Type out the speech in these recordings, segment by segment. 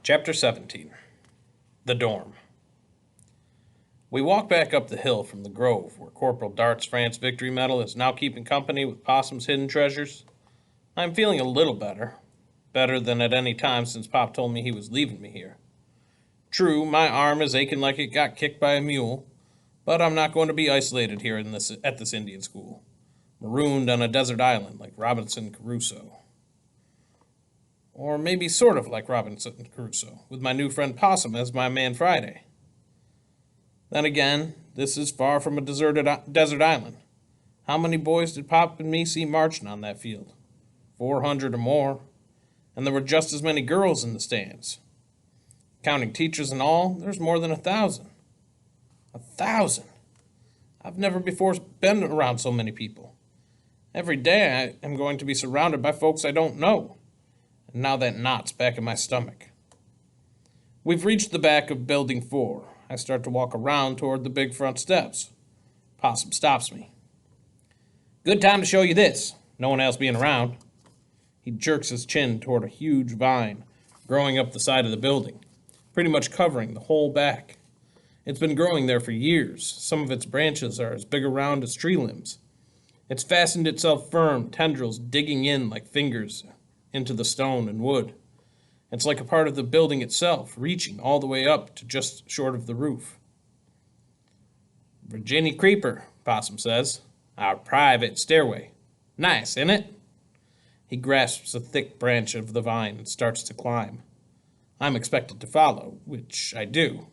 Chapter 17. The Dorm. We walk back up the hill from the grove, where Corporal Dart's France Victory Medal is now keeping company with Possum's hidden treasures. I am feeling a little better. Better than at any time since Pop told me he was leaving me here. True, my arm is aching like it got kicked by a mule, but I'm not going to be isolated here at this Indian school, marooned on a desert island like Robinson Crusoe. Or maybe sort of like Robinson Crusoe, with my new friend Possum as my man Friday. Then again, this is far from a deserted desert island. How many boys did Pop and me see marching on that field? 400 or more. And there were just as many girls in the stands. Counting teachers and all, there's more than 1,000. 1,000! I've never before been around so many people. Every day I am going to be surrounded by folks I don't know. And now that knot's back in my stomach. We've reached the back of Building 4. I start to walk around toward the big front steps. Possum stops me. Good time to show you this, no one else being around. He jerks his chin toward a huge vine growing up the side of the building, pretty much covering the whole back. It's been growing there for years. Some of its branches are as big around as tree limbs. It's fastened itself firm, tendrils digging in like fingers into the stone and wood. It's like a part of the building itself, reaching all the way up to just short of the roof. Virginia Creeper, Possum says. Our private stairway. Nice, isn't it? He grasps a thick branch of the vine and starts to climb. I'm expected to follow, which I do.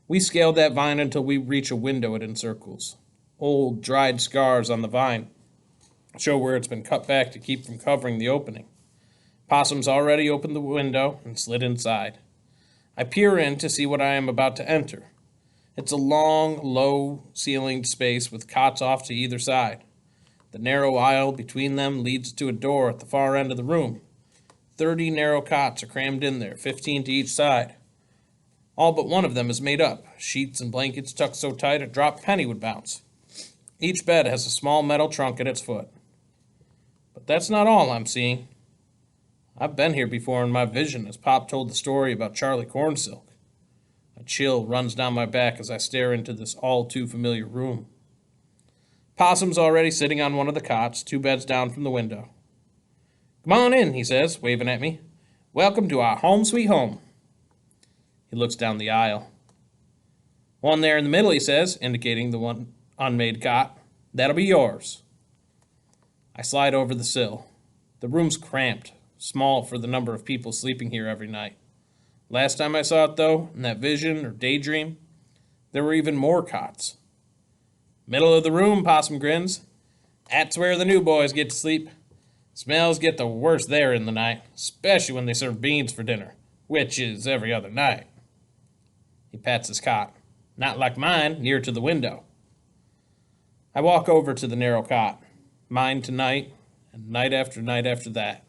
We scale that vine until we reach a window it encircles. Old, dried scars on the vine show where it's been cut back to keep from covering the opening. Possum's already opened the window and slid inside. I peer in to see what I am about to enter. It's a long, low-ceilinged space with cots off to either side. The narrow aisle between them leads to a door at the far end of the room. 30 narrow cots are crammed in there, 15 to each side. All but one of them is made up, sheets and blankets tucked so tight a dropped penny would bounce. Each bed has a small metal trunk at its foot. But that's not all I'm seeing. I've been here before in my vision as Pop told the story about Charlie Cornsilk. A chill runs down my back as I stare into this all-too-familiar room. Possum's already sitting on one of the cots, 2 beds down from the window. Come on in, he says, waving at me. Welcome to our home sweet home. He looks down the aisle. One there in the middle, he says, indicating the one unmade cot. That'll be yours. I slide over the sill. The room's cramped. Small for the number of people sleeping here every night. Last time I saw it, though, in that vision or daydream, there were even more cots. Middle of the room, Possum grins. That's where the new boys get to sleep. Smells get the worst there in the night, especially when they serve beans for dinner, which is every other night. He pats his cot. Not like mine, near to the window. I walk over to the narrow cot. Mine tonight, and night after that.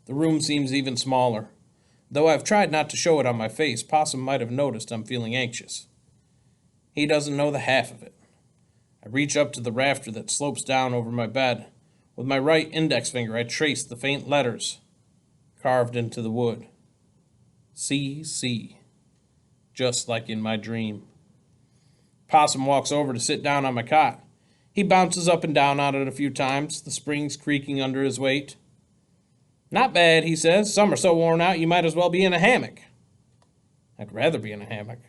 The room seems even smaller. Though I've tried not to show it on my face, Possum might have noticed I'm feeling anxious. He doesn't know the half of it. I reach up to the rafter that slopes down over my bed. With my right index finger, I trace the faint letters carved into the wood. C.C. Just like in my dream. Possum walks over to sit down on my cot. He bounces up and down on it a few times, the springs creaking under his weight. Not bad, he says. Some are so worn out you might as well be in a hammock. I'd rather be in a hammock.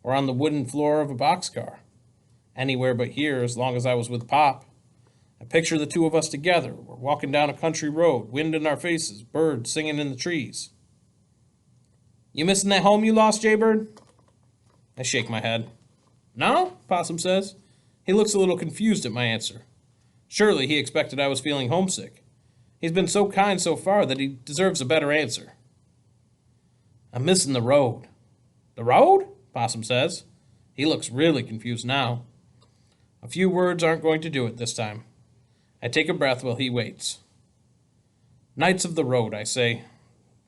Or on the wooden floor of a boxcar. Anywhere but here, as long as I was with Pop. I picture the two of us together. We're walking down a country road, wind in our faces, birds singing in the trees. You missing that home you lost, Jaybird? I shake my head. No, Possum says. He looks a little confused at my answer. Surely he expected I was feeling homesick. He's been so kind so far that he deserves a better answer. I'm missing the road. The road? Possum says. He looks really confused now. A few words aren't going to do it this time. I take a breath while he waits. Knights of the road, I say.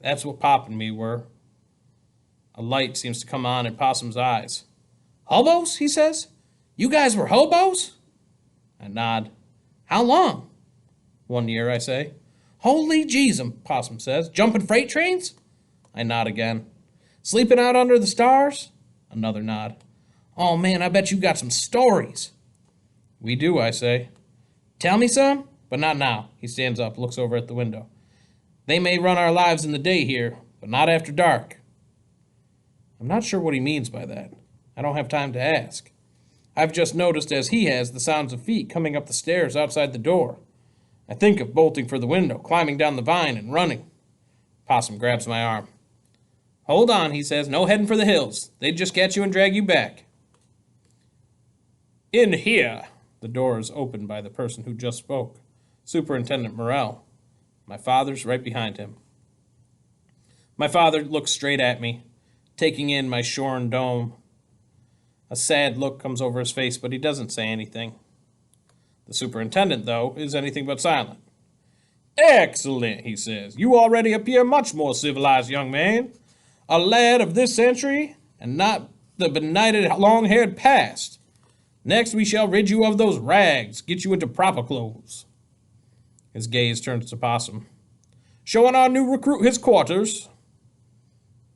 That's what Pop and me were. A light seems to come on in Possum's eyes. Hobos, he says. You guys were hobos? I nod. How long? 1 year, I say. Holy jeezum, Possum says. Jumping freight trains? I nod again. Sleeping out under the stars? Another nod. Oh man, I bet you got some stories. We do, I say. Tell me some? But not now. He stands up, looks over at the window. They may run our lives in the day here, but not after dark. I'm not sure what he means by that. I don't have time to ask. I've just noticed, as he has, the sounds of feet coming up the stairs outside the door. I think of bolting for the window, climbing down the vine, and running. Possum grabs my arm. Hold on, he says. No heading for the hills. They'd just catch you and drag you back. In here. The door is opened by the person who just spoke. Superintendent Morrell. My father's right behind him. My father looks straight at me, taking in my shorn dome. A sad look comes over his face, but he doesn't say anything. The superintendent, though, is anything but silent. Excellent, he says. You already appear much more civilized, young man. A lad of this century, and not the benighted long-haired past. Next we shall rid you of those rags, get you into proper clothes. His gaze turns to Possum. Showing our new recruit his quarters.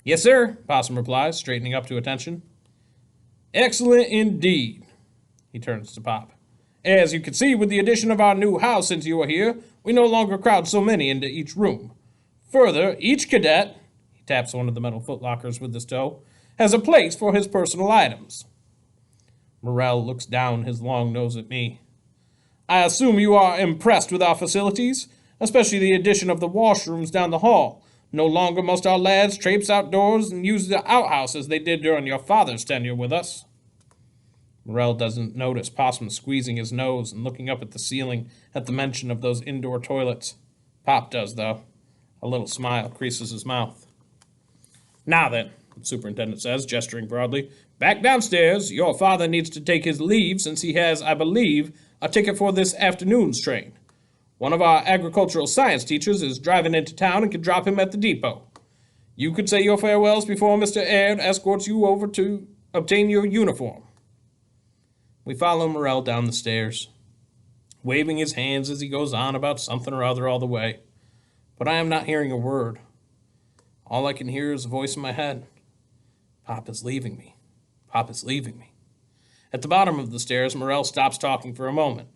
Yes, sir, Possum replies, straightening up to attention. Excellent indeed. He turns to Pop. As you can see, with the addition of our new house since you are here, we no longer crowd so many into each room. Further, each cadet, he taps one of the metal footlockers with his toe, has a place for his personal items. Morrell looks down his long nose at me. I assume you are impressed with our facilities, especially the addition of the washrooms down the hall. No longer must our lads traipse outdoors and use the outhouse as they did during your father's tenure with us. Morrell doesn't notice Possum squeezing his nose and looking up at the ceiling at the mention of those indoor toilets. Pop does, though. A little smile creases his mouth. Now then, the superintendent says, gesturing broadly, back downstairs. Your father needs to take his leave since he has, I believe, a ticket for this afternoon's train. One of our agricultural science teachers is driving into town and can drop him at the depot. You could say your farewells before Mr. Aird escorts you over to obtain your uniform. We follow Morrell down the stairs, waving his hands as he goes on about something or other all the way. But I am not hearing a word. All I can hear is a voice in my head. Pop is leaving me. Pop is leaving me. At the bottom of the stairs, Morrell stops talking for a moment.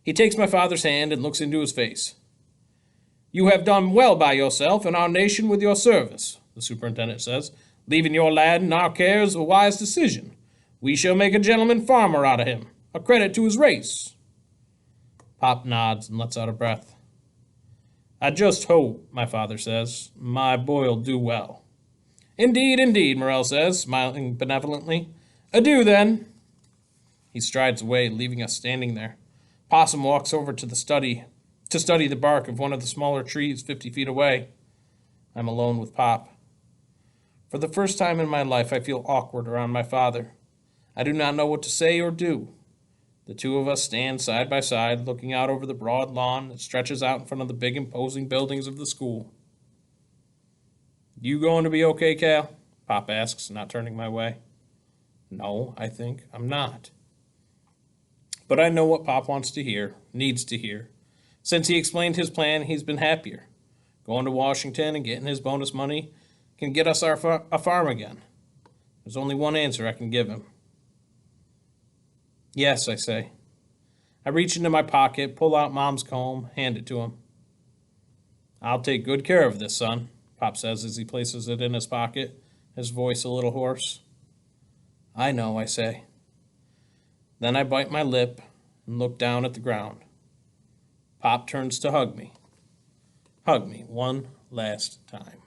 He takes my father's hand and looks into his face. You have done well by yourself and our nation with your service, the superintendent says. Leaving your lad in our care is a wise decision. We shall make a gentleman farmer out of him, a credit to his race. Pop nods and lets out a breath. I just hope, my father says, my boy'll do well. Indeed, indeed, Morrell says, smiling benevolently. Adieu, then. He strides away, leaving us standing there. Possum walks over to the study to study the bark of one of the smaller trees 50 feet away. I'm alone with Pop. For the first time in my life, I feel awkward around my father. I do not know what to say or do. The two of us stand side by side, looking out over the broad lawn that stretches out in front of the big, imposing buildings of the school. You going to be okay, Cal? Pop asks, not turning my way. No, I think I'm not. But I know what Pop wants to hear, needs to hear. Since he explained his plan, he's been happier. Going to Washington and getting his bonus money can get us a farm again. There's only one answer I can give him. Yes, I say. I reach into my pocket, pull out Mom's comb, hand it to him. I'll take good care of this, son, Pop says as he places it in his pocket, his voice a little hoarse. I know, I say. Then I bite my lip and look down at the ground. Pop turns to hug me. Hug me one last time.